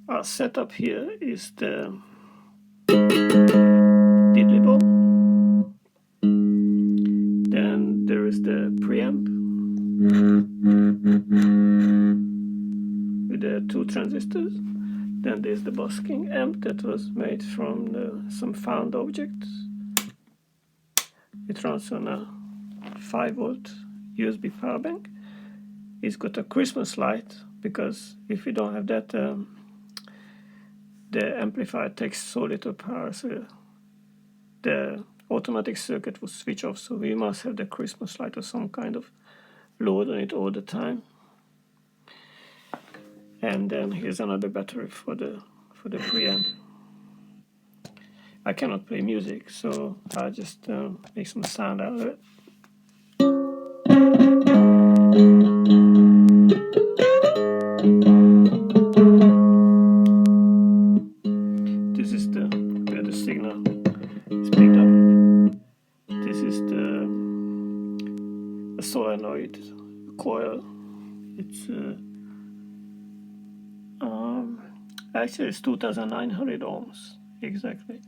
Our setup here is the diddley bow. Then there is the preamp with the 2 transistors. Then there's the busking amp that was made from some found objects. It runs on a 5-volt USB power bank. It's got a Christmas light, because if you don't have that, the amplifier takes so little power, so the automatic circuit will switch off, so we must have the Christmas light or some kind of load on it all the time. And then here's another battery for the preamp. I cannot play music, so I'll just make some sound out of it. This is where the signal is picked up. This is the solenoid coil. It's actually it's 2,900 ohms exactly.